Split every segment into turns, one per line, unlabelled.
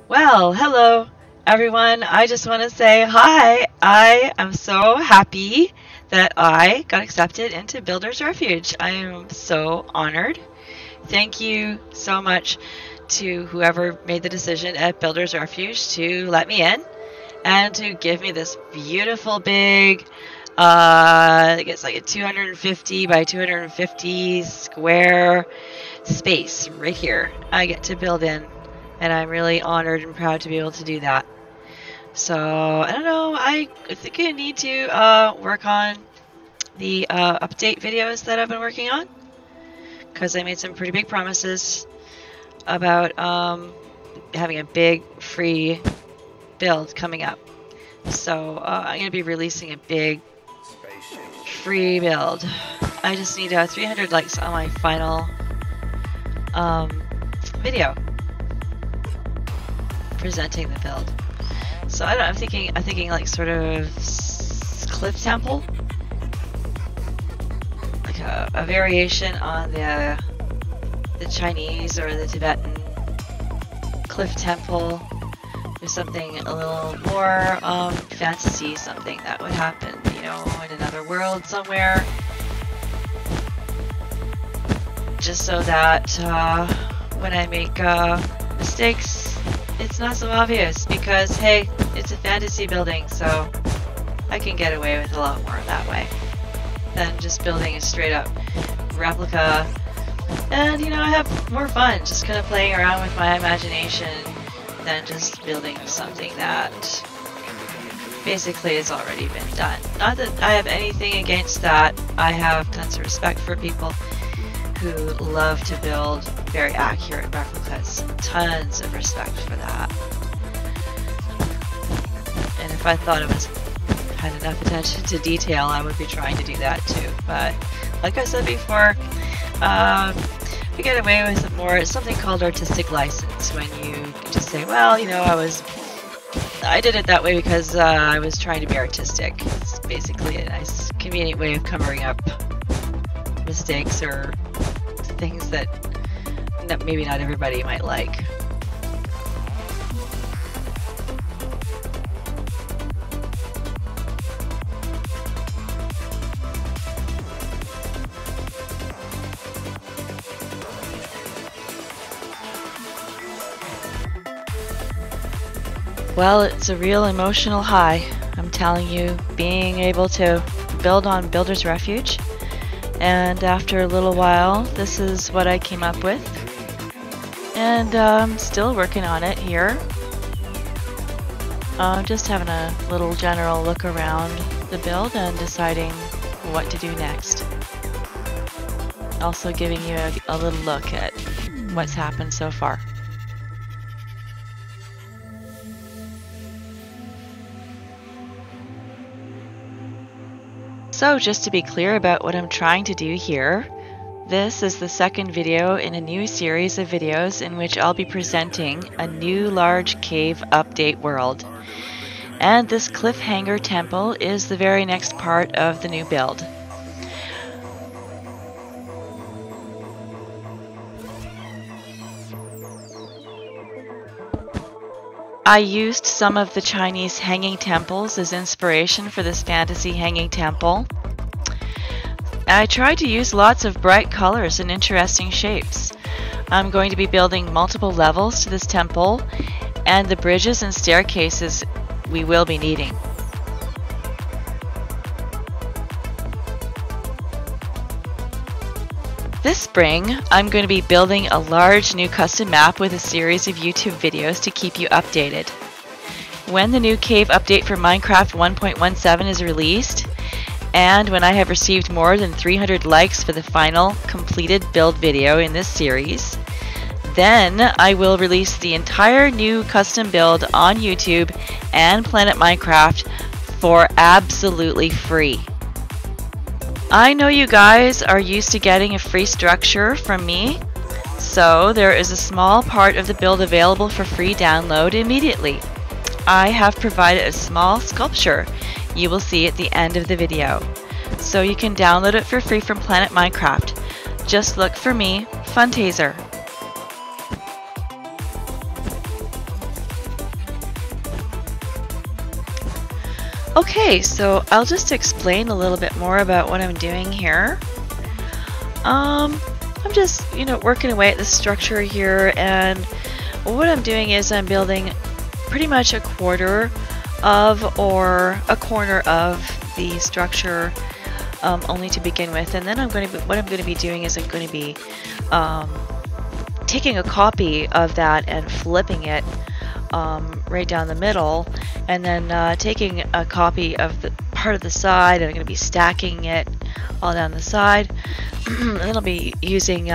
Well, hello everyone. I just want to say hi. I am so happy that I got accepted into Builder's Refuge. I am so honored. Thank you so much to whoever made the decision at Builder's Refuge to let me in and to give me this beautiful big, I think it's like a 250 by 250 square space right here. I get to build in, and I'm really honored and proud to be able to do that. So I don't know, I think I need to work on the update videos that I've been working on, because I made some pretty big promises about having a big free build coming up. So I'm going to be releasing a big free build. I just need 300 likes on my final video presenting the build. So I don't know, I'm thinking like sort of cliff temple, like a variation on the Chinese or the Tibetan cliff temple, or something a little more fantasy, something that would happen, you know, in another world somewhere, just so that when I make mistakes, it's not so obvious, because hey, it's a fantasy building, so I can get away with a lot more that way than just building a straight up replica. And you know, I have more fun just kind of playing around with my imagination than just building something that basically has already been done. Not that I have anything against that. I have tons of respect for people who love to build very accurate replicas. Tons of respect for that. And if I thought it had enough attention to detail, I would be trying to do that too. But like I said before, we get away with more something called artistic license, when you just say, well, you know, I did it that way because I was trying to be artistic. It's basically a nice, convenient way of covering up mistakes or things that maybe not everybody might like. Well, it's a real emotional high. I'm telling you, being able to build on Builder's Refuge. And after a little while, this is what I came up with. And I'm still working on it here. Just having a little general look around the build and deciding what to do next. Also giving you a little look at what's happened so far. So just to be clear about what I'm trying to do here, this is the second video in a new series of videos in which I'll be presenting a new large cave update world. And this cliffhanger temple is the very next part of the new build. I used some of the Chinese hanging temples as inspiration for this fantasy hanging temple. I tried to use lots of bright colors and interesting shapes. I'm going to be building multiple levels to this temple, and the bridges and staircases we will be needing. This spring, I'm going to be building a large new custom map with a series of YouTube videos to keep you updated. When the new cave update for Minecraft 1.17 is released, and when I have received more than 300 likes for the final completed build video in this series, then I will release the entire new custom build on YouTube and Planet Minecraft for absolutely free. I know you guys are used to getting a free structure from me, so there is a small part of the build available for free download immediately. I have provided a small sculpture you will see at the end of the video, so you can download it for free from Planet Minecraft. Just look for me, Funtazer. Okay, so I'll just explain a little bit more about what I'm doing here. I'm just, working away at the structure here, and what I'm doing is I'm building pretty much a quarter of or a corner of the structure only to begin with, and then what I'm going to be doing is I'm going to be taking a copy of that and flipping it right down the middle, and then taking a copy of the part of the side, and I'm going to be stacking it all down the side. And then I'll be using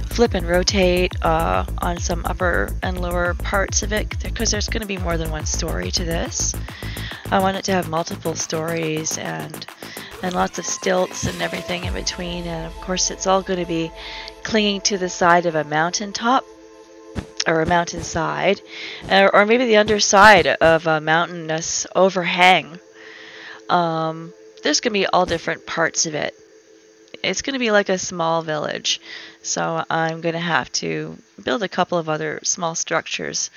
flip and rotate on some upper and lower parts of it, because there's going to be more than one story to this. I want it to have multiple stories and lots of stilts and everything in between, and of course it's all going to be clinging to the side of a mountain top or a mountainside, or maybe the underside of a mountainous overhang. There's going to be all different parts of it. It's going to be like a small village, so I'm going to have to build a couple of other small structures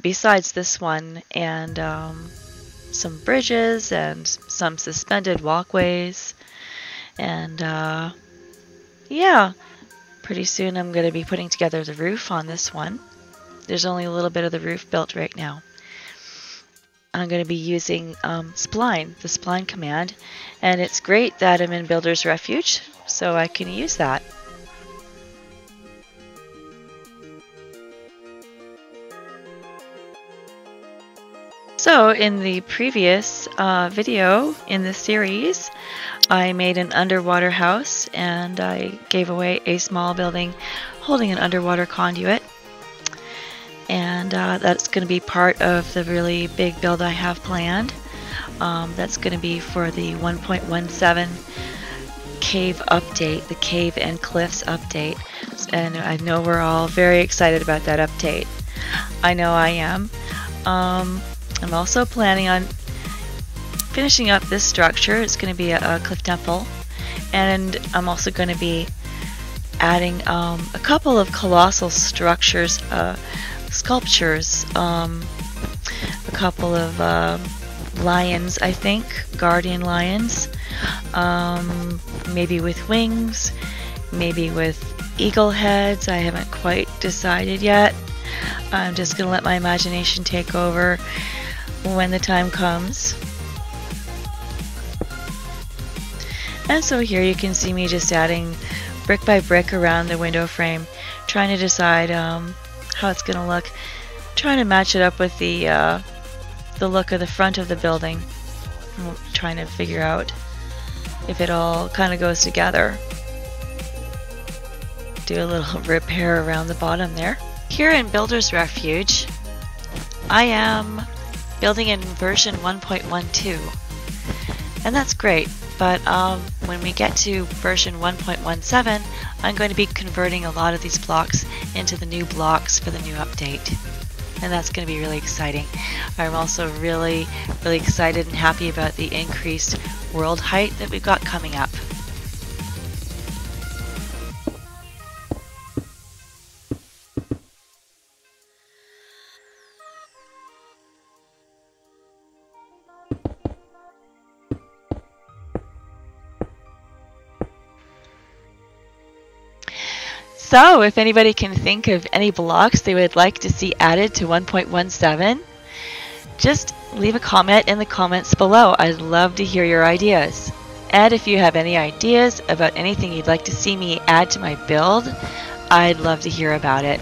besides this one, and some bridges and some suspended walkways, and yeah, pretty soon I'm going to be putting together the roof on this one. There's only a little bit of the roof built right now. I'm going to be using spline, the spline command, and it's great that I'm in Builder's Refuge, so I can use that. So in the previous video in the series, I made an underwater house, and I gave away a small building holding an underwater conduit. And that's going to be part of the really big build I have planned. That's going to be for the 1.17 cave update, the cave and cliffs update. And I know we're all very excited about that update. I know I am. I'm also planning on finishing up this structure. It's going to be a cliff temple. And I'm also going to be adding a couple of colossal structures, sculptures, a couple of lions, I think, guardian lions, maybe with wings, maybe with eagle heads. I haven't quite decided yet. I'm just going to let my imagination take over when the time comes. And so here you can see me just adding brick by brick around the window frame, trying to decide how it's going to look, trying to match it up with the look of the front of the building. I'm trying to figure out if it all kind of goes together. Do a little repair around the bottom there. Here in Builder's Refuge, I am building in version 1.12, and that's great. But when we get to version 1.17, I'm going to be converting a lot of these blocks into the new blocks for the new update. And that's going to be really exciting. I'm also really, really excited and happy about the increased world height that we've got coming up. So if anybody can think of any blocks they would like to see added to 1.17, just leave a comment in the comments below. I'd love to hear your ideas. And if you have any ideas about anything you'd like to see me add to my build, I'd love to hear about it.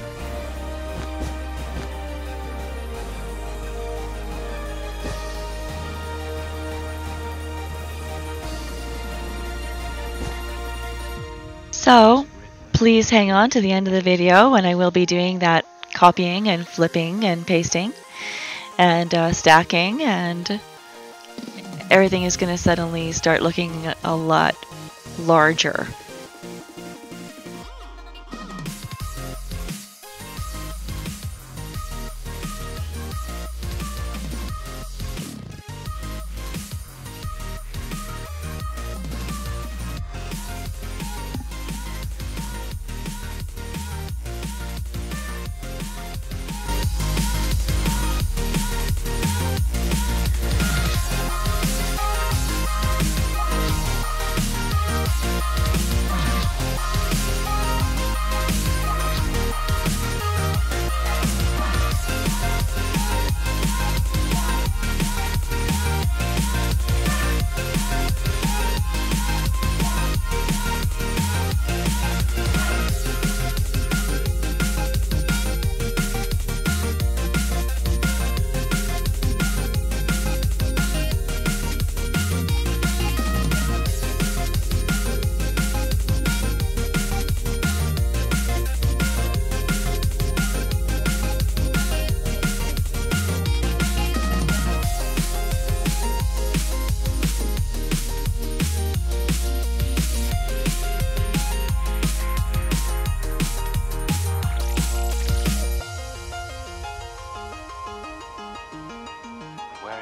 So please hang on to the end of the video, when I will be doing that copying and flipping and pasting and stacking, and everything is going to suddenly start looking a lot larger.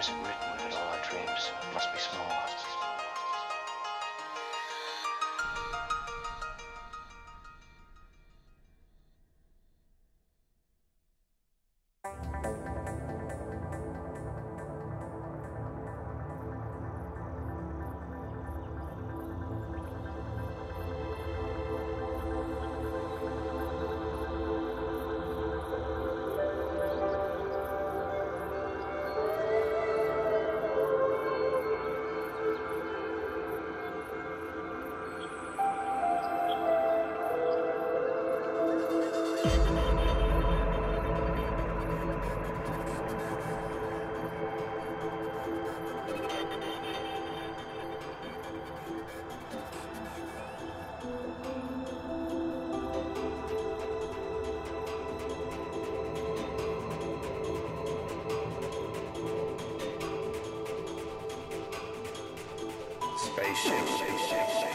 Is it written that all our dreams must be small? Spaceship.